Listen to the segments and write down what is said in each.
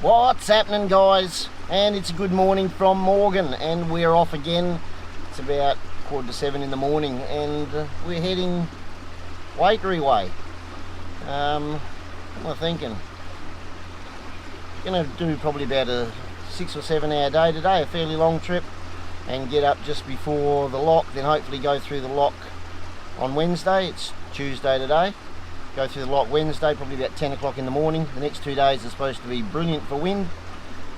What's happening, guys? And it's a good morning from Morgan, and we're off again. It's about 6:45 in the morning, and we're heading Waikerie way. What am I thinking? Gonna do probably about a 6 or 7 hour day today, a fairly long trip, and get up just before the lock, then hopefully go through the lock on Wednesday. It's Tuesday today. Go through the lock Wednesday, probably about 10 o'clock in the morning. The next 2 days are supposed to be brilliant for wind,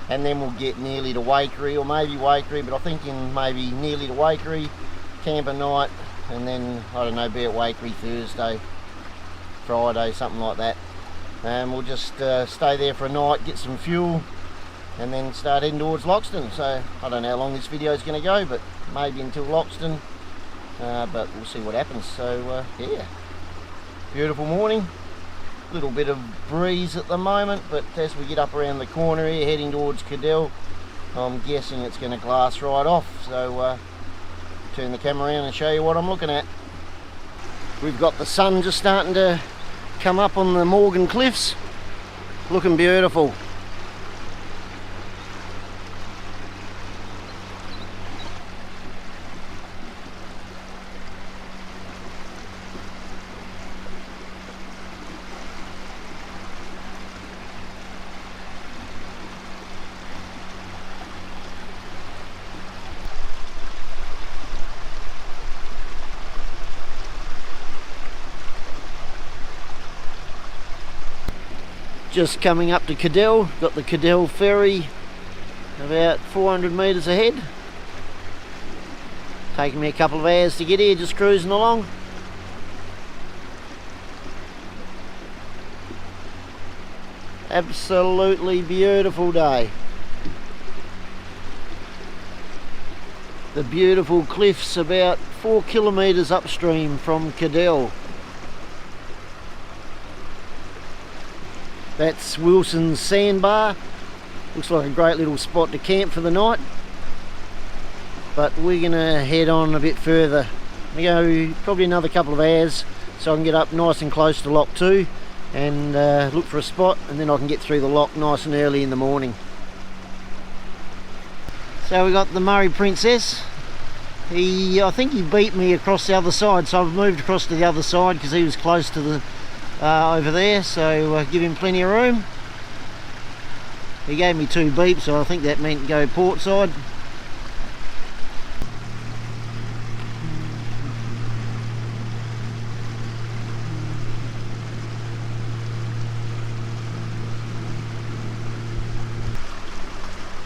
and then we'll get nearly to Waikerie, or maybe Waikerie, but I'm thinking maybe nearly to Waikerie, camp a night, and then, I don't know, be at Waikerie Thursday, Friday, something like that. And we'll just stay there for a night, get some fuel, and then start heading towards Loxton. So I don't know how long this video is going to go, but maybe until Loxton, but we'll see what happens. So yeah, beautiful morning, little bit of breeze at the moment, but as we get up around the corner here heading towards Cadell, I'm guessing it's going to glass right off. So turn the camera around and show you what I'm looking at. We've got the sun just starting to come up on the Morgan cliffs, looking beautiful. Just coming up to Cadell, got the Cadell ferry about 400 metres ahead. Taking me a couple of hours to get here, just cruising along. Absolutely beautiful day. The beautiful cliffs about 4 kilometres upstream from Cadell. That's Wilson's Sandbar. Looks like a great little spot to camp for the night. But we're going to head on a bit further. We go probably another couple of hours so I can get up nice and close to Lock 2 and look for a spot, and then I can get through the lock nice and early in the morning. So we got the Murray Princess. I think he beat me across the other side, so I've moved across to the other side because he was close to the over there, so give him plenty of room. He gave me 2 beeps, so I think that meant go port side.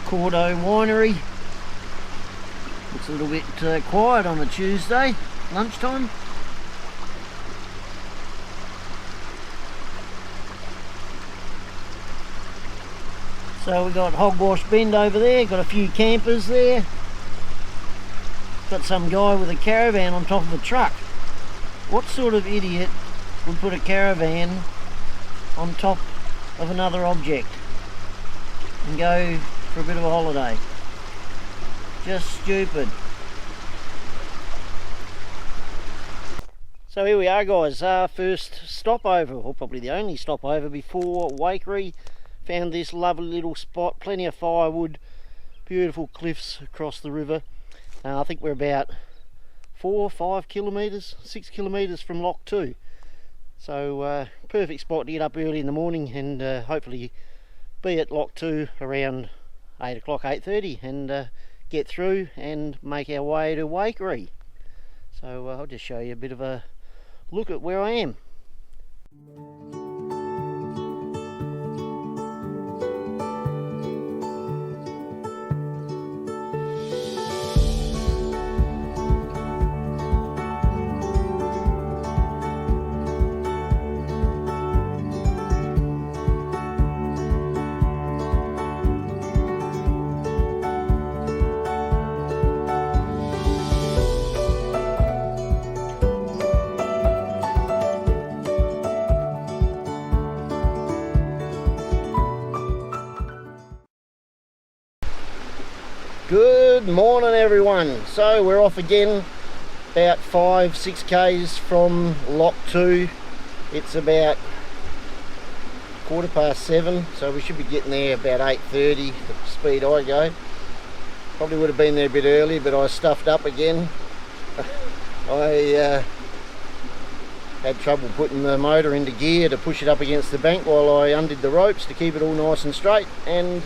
Cordo Winery. Looks a little bit quiet on a Tuesday lunchtime. So we've got Hogwash Bend over there, got a few campers there. Got some guy with a caravan on top of a truck. What sort of idiot would put a caravan on top of another object and go for a bit of a holiday? Just stupid. So here we are, guys, first stopover, or probably the only stopover before Waikerie. Found this lovely little spot, plenty of firewood, beautiful cliffs across the river. I think we're about 4 or 5 kilometres, 6 kilometres from Lock 2. So perfect spot to get up early in the morning and hopefully be at Lock 2 around 8 o'clock, 8:30, and get through and make our way to Waikerie. So I'll just show you a bit of a look at where I am. Good morning, everyone. So we're off again, about 5-6 k's from Lock 2. It's about 7:15, so we should be getting there about 8:30, the speed I go. Probably would have been there a bit early, but I stuffed up again. I had trouble putting the motor into gear to push it up against the bank while I undid the ropes to keep it all nice and straight, and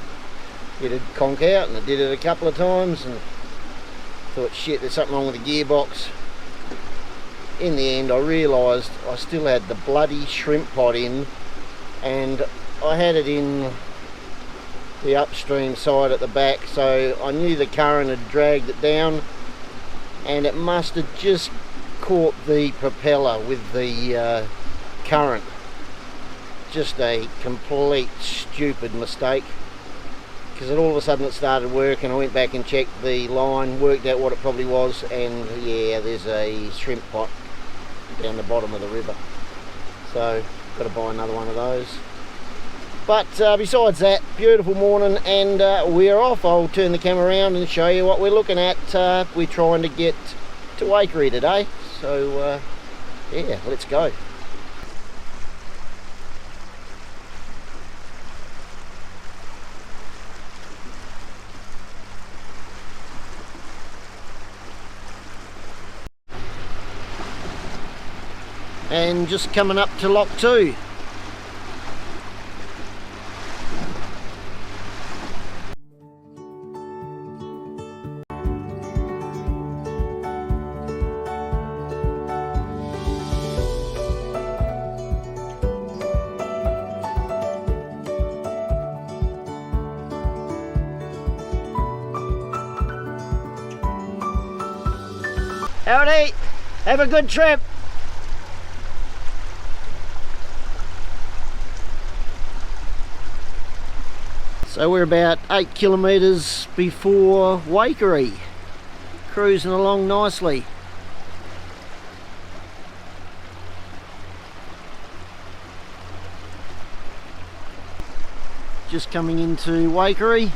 it'd conk out, and it did it a couple of times, and thought, shit, there's something wrong with the gearbox. In the end, I realised I still had the bloody shrimp pot in, and I had it in the upstream side at the back, so I knew the current had dragged it down, and it must have just caught the propeller with the current. Just a complete stupid mistake, because all of a sudden it started working. I went back and checked the line, worked out what it probably was, and yeah, there's a shrimp pot down the bottom of the river, so got to buy another one of those. But besides that, beautiful morning, and we're off. I'll turn the camera around and show you what we're looking at. We're trying to get to Waikerie today, so yeah, let's go. And just coming up to Lock 2. Howdy, have a good trip. So we're about 8 kilometres before Waikerie, cruising along nicely. Just coming into Waikerie.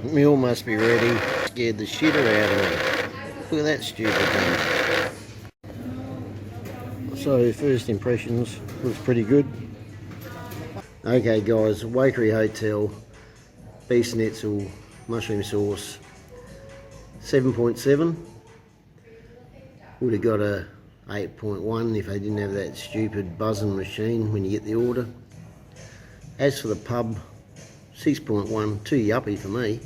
Meal must be ready. Scared the shitter out of me. Look at that stupid thing. So first impressions looks pretty good. Okay guys, Waikerie Hotel, beef schnitzel, mushroom sauce, 7.7. Would have got a 8.1 if they didn't have that stupid buzzing machine when you get the order. As for the pub, 6.1, too yuppie for me.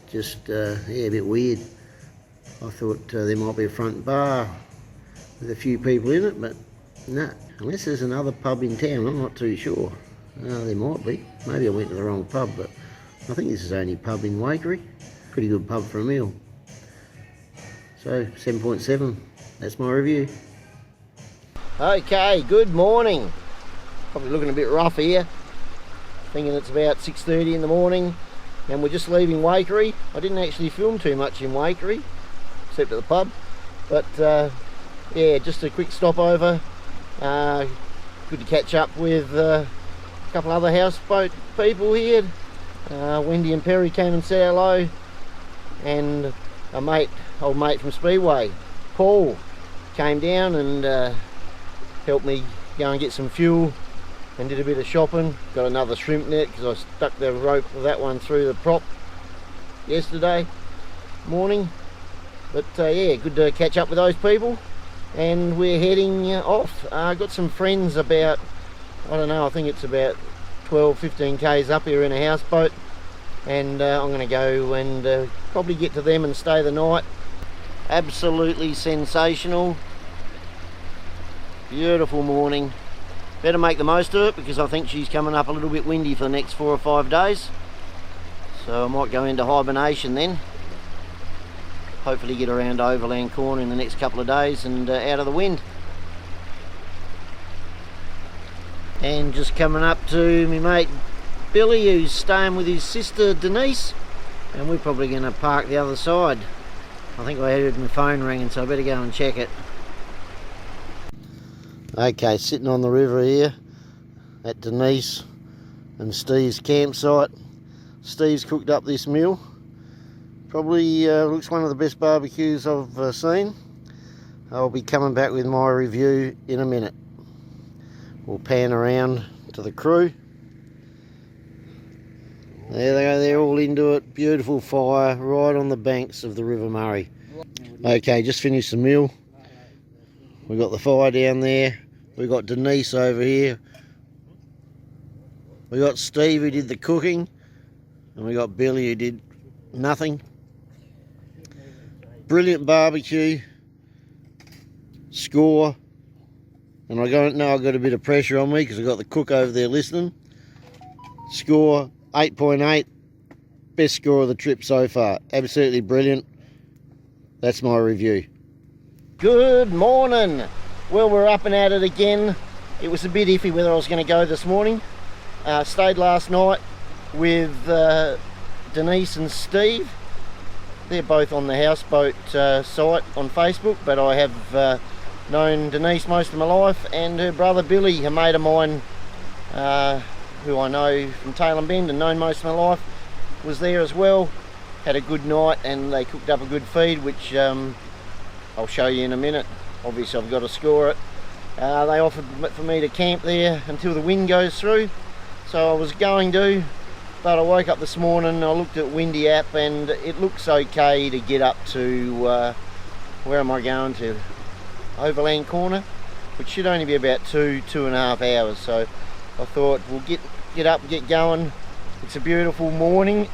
Just, yeah, a bit weird. I thought there might be a front bar with a few people in it, but no. Unless there's another pub in town, I'm not too sure. There might be. Maybe I went to the wrong pub, but I think this is the only pub in Waikerie. Pretty good pub for a meal. So, 7.7. That's my review. Okay, good morning. Probably looking a bit rough here. Thinking it's about 6:30 in the morning, and we're just leaving Waikerie. I didn't actually film too much in Waikerie, except at the pub, but yeah, just a quick stopover. Good to catch up with a couple other houseboat people here. Wendy and Perry came and said hello, and a old mate from Speedway, Paul, came down and helped me go and get some fuel and did a bit of shopping. Got another shrimp net because I stuck the rope of that one through the prop yesterday morning. But yeah, good to catch up with those people, and we're heading off. Got some friends about, I don't know, I think it's about 12-15 k's up here in a houseboat, and I'm going to go and probably get to them and stay the night. Absolutely sensational, beautiful morning. Better make the most of it because I think she's coming up a little bit windy for the next 4 or 5 days. So I might go into hibernation then. Hopefully get around Overland Corner in the next couple of days and out of the wind. And just coming up to my mate Billy, who's staying with his sister Denise, and we're probably going to park the other side. I think I heard my phone ringing, so I better go and check it. Okay, sitting on the river here at Denise and Steve's campsite. Steve's cooked up this meal. Probably looks one of the best barbecues I've seen. I'll be coming back with my review in a minute. We'll pan around to the crew. There they go, they're all into it. Beautiful fire right on the banks of the River Murray. Okay, just finished the meal. We've got the fire down there. We've got Denise over here. We got Steve who did the cooking. And we got Billy who did nothing. Brilliant barbecue. Score. And I know I've got a bit of pressure on me because I've got the cook over there listening. Score 8.8. Best score of the trip so far. Absolutely brilliant. That's my review. Good morning. Well, we're up and at it again. It was a bit iffy whether I was going to go this morning. Stayed last night with Denise and Steve. They're both on the houseboat site on Facebook, but I have known Denise most of my life, and her brother Billy, a mate of mine who I know from Tailem Bend and known most of my life, was there as well. Had a good night and they cooked up a good feed, which I'll show you in a minute. Obviously I've got to score it. They offered for me to camp there until the wind goes through, so I was going to, but I woke up this morning, I looked at Windy app and it looks okay to get up to, where am I going to? Overland Corner, which should only be about 2.5 hours. So I thought we'll get up, get going. It's a beautiful morning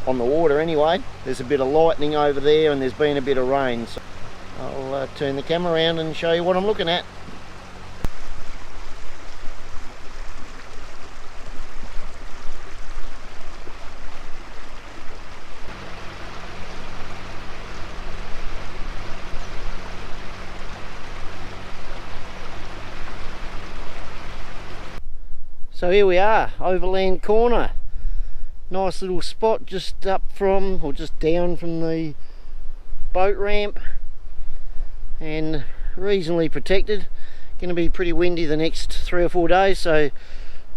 on the water anyway. There's a bit of lightning over there and there's been a bit of rain, so I'll turn the camera around and show you what I'm looking at. So here we are, Overland Corner. Nice little spot just up from, or just down from the boat ramp, and reasonably protected. Going to be pretty windy the next 3 or 4 days, so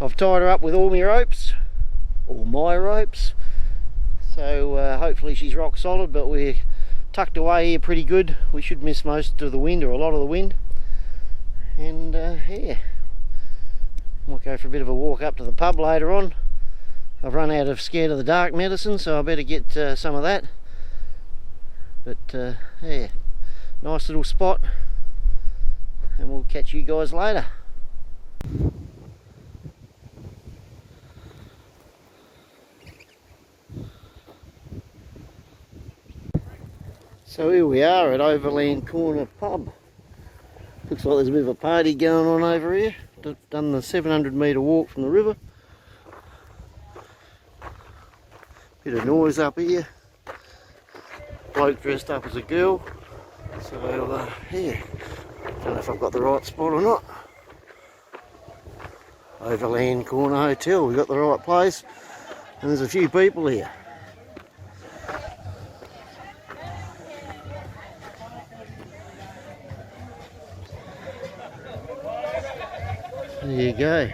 I've tied her up with all my ropes, so hopefully she's rock solid, but we're tucked away here pretty good. We should miss most of the wind, or a lot of the wind, and yeah. Might go for a bit of a walk up to the pub later on. I've run out of scared of the dark medicine, so I better get some of that. But yeah, nice little spot, and we'll catch you guys later. So here we are at Overland Corner pub. Looks like there's a bit of a party going on over here. Done the 700 metre walk from the river. Bit of noise up here. Bloke dressed up as a girl. So yeah, don't know if I've got the right spot or not. Overland Corner Hotel, we got the right place, and there's a few people here. There you go.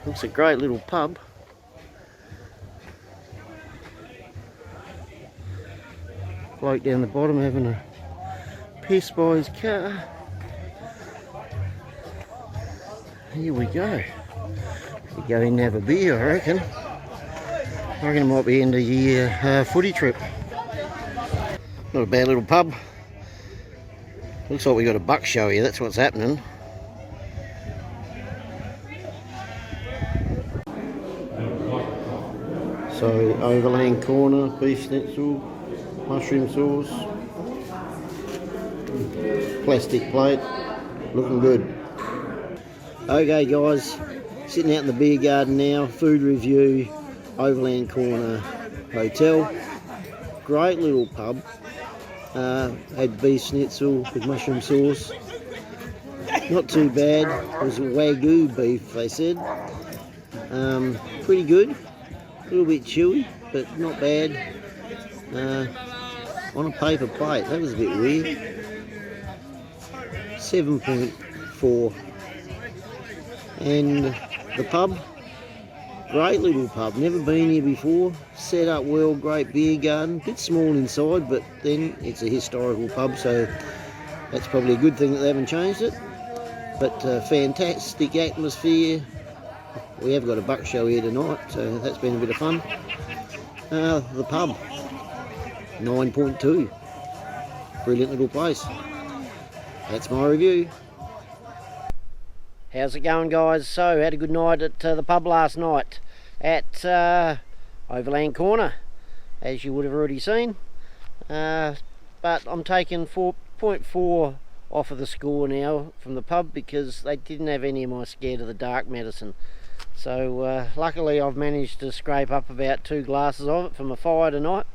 Looks a great little pub. Bloke down the bottom having a piss by his car. Here we go. We go in and have a beer, I reckon. I reckon it might be end of year footy trip. Not a bad little pub. Looks like we got a buck show here, that's what's happening. So Overland Corner, beef schnitzel, mushroom sauce, plastic plate, looking good. Okay guys, sitting out in the beer garden now, food review, Overland Corner Hotel. Great little pub, had beef schnitzel with mushroom sauce. Not too bad. It was Wagyu beef, they said. Pretty good. A little bit chewy, but not bad. On a paper plate, that was a bit weird. 7.4. And the pub, great little pub, never been here before, set up well, great beer garden, bit small inside, but then it's a historical pub, so that's probably a good thing that they haven't changed it. But fantastic atmosphere. We have got a buck show here tonight, so that's been a bit of fun. The pub, 9.2, brilliant little place. That's my review. How's it going, guys? So, had a good night at the pub last night at Overland Corner, as you would have already seen. But I'm taking 4.4 off of the score now from the pub because they didn't have any of my scared of the dark medicine. So luckily I've managed to scrape up about 2 glasses of it from a fire tonight.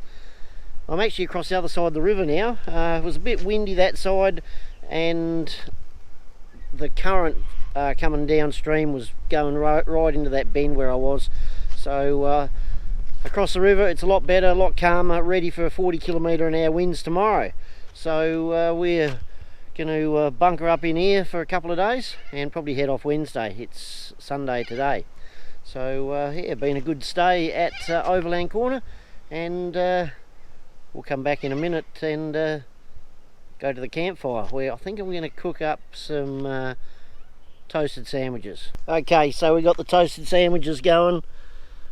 I'm actually across the other side of the river now. It was a bit windy that side, and the current coming downstream was going right into that bend where I was. So across the river it's a lot better, a lot calmer, ready for 40 km/h winds tomorrow. So we're going to bunker up in here for a couple of days and probably head off Wednesday. It's Sunday today. So yeah, been a good stay at Overland Corner, and we'll come back in a minute and go to the campfire where I think I'm going to cook up some toasted sandwiches. Okay, so we got the toasted sandwiches going.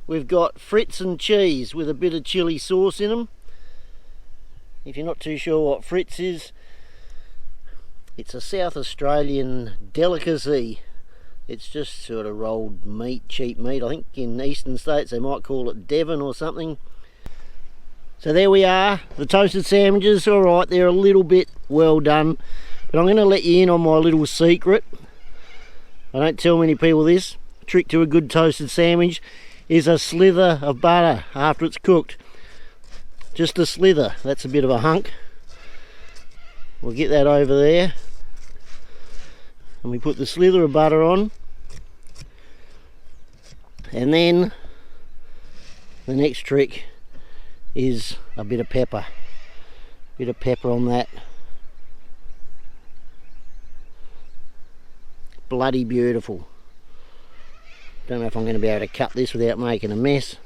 We've got Fritz and cheese with a bit of chili sauce in them. If you're not too sure what Fritz is, it's a South Australian delicacy. It's just sort of rolled meat, cheap meat. I think in eastern states they might call it Devon or something. So there we are, the toasted sandwiches. All right, they're a little bit well done, but I'm going to let you in on my little secret. I don't tell many people this. The trick to a good toasted sandwich is a slither of butter after it's cooked. Just a slither, that's a bit of a hunk. We'll get that over there. And we put the slither of butter on. And then the next trick is a bit of pepper. Bit of pepper on that. Bloody beautiful. Don't know if I'm going to be able to cut this without making a mess.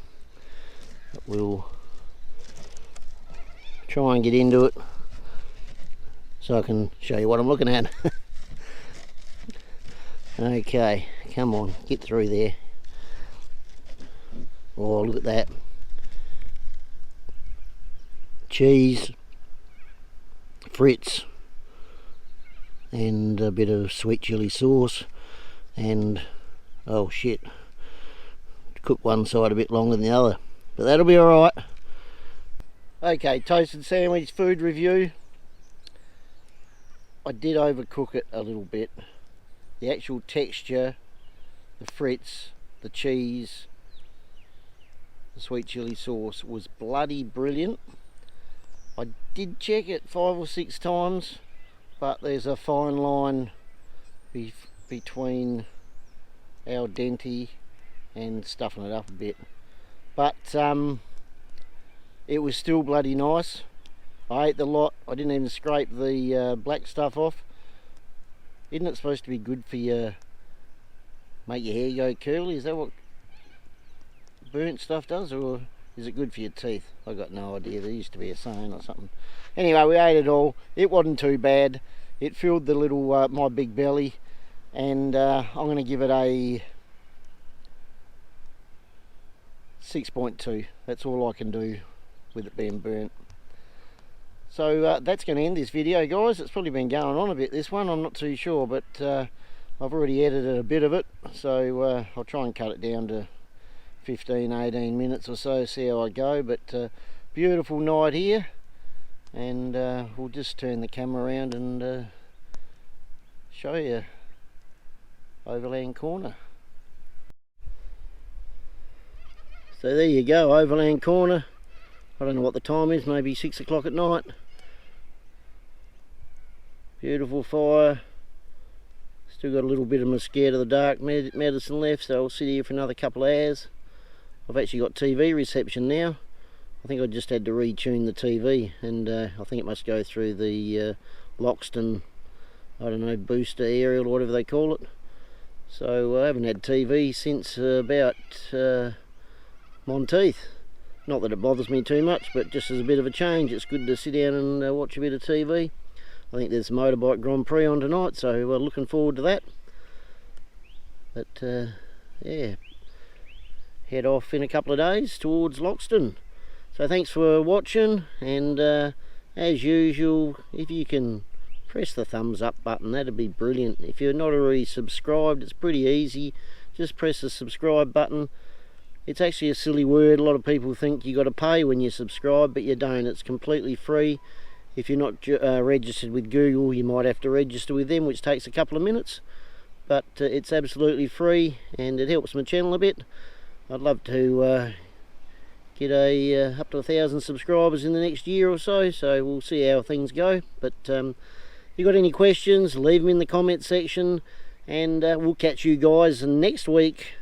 But we'll try and get into it so I can show you what I'm looking at. Okay, come on, get through there. Oh, look at that. Cheese, Fritz, and a bit of sweet chili sauce, and oh shit, cook one side a bit longer than the other, but that'll be alright. Okay, toasted sandwich food review. I did overcook it a little bit. The actual texture, the Fritz, the cheese, the sweet chili sauce was bloody brilliant. I did check it 5 or 6 times, but there's a fine line between al dente and stuffing it up a bit. But it was still bloody nice. I ate the lot. I didn't even scrape the black stuff off. Isn't it supposed to be good for your, make your hair go curly? Is that what burnt stuff does, or is it good for your teeth? I got no idea. There used to be a saying or something. Anyway, we ate it all. It wasn't too bad. It filled the little my big belly, and I'm going to give it a 6.2. That's all I can do with it being burnt. So that's going to end this video, guys. It's probably been going on a bit, this one. I'm not too sure, but I've already edited a bit of it, so I'll try and cut it down to 15-18 minutes or so, see how I go. But beautiful night here, and we'll just turn the camera around and show you Overland Corner. So there you go, Overland Corner. I don't know what the time is, maybe 6 o'clock at night. Beautiful fire, Still got a little bit of my scared of the dark medicine left, so I'll sit here for another couple of hours. I've actually got TV reception now. I think I just had to retune the TV, and I think it must go through the Loxton, I don't know, booster aerial or whatever they call it. So I haven't had TV since about Monteith. Not that it bothers me too much, but just as a bit of a change, it's good to sit down and watch a bit of TV. I think there's a motorbike Grand Prix on tonight, so we're looking forward to that. But yeah, head off in a couple of days towards Loxton. So thanks for watching, and as usual, if you can press the thumbs up button, that'd be brilliant. If you're not already subscribed, it's pretty easy. Just press the subscribe button. It's actually a silly word. A lot of people think you got to pay when you subscribe, but you don't. It's completely free. If you're not registered with Google, you might have to register with them, which takes a couple of minutes, but it's absolutely free and it helps my channel a bit. I'd love to get up to 1,000 subscribers in the next year or so, so we'll see how things go. But if you got any questions, leave them in the comment section, and we'll catch you guys next week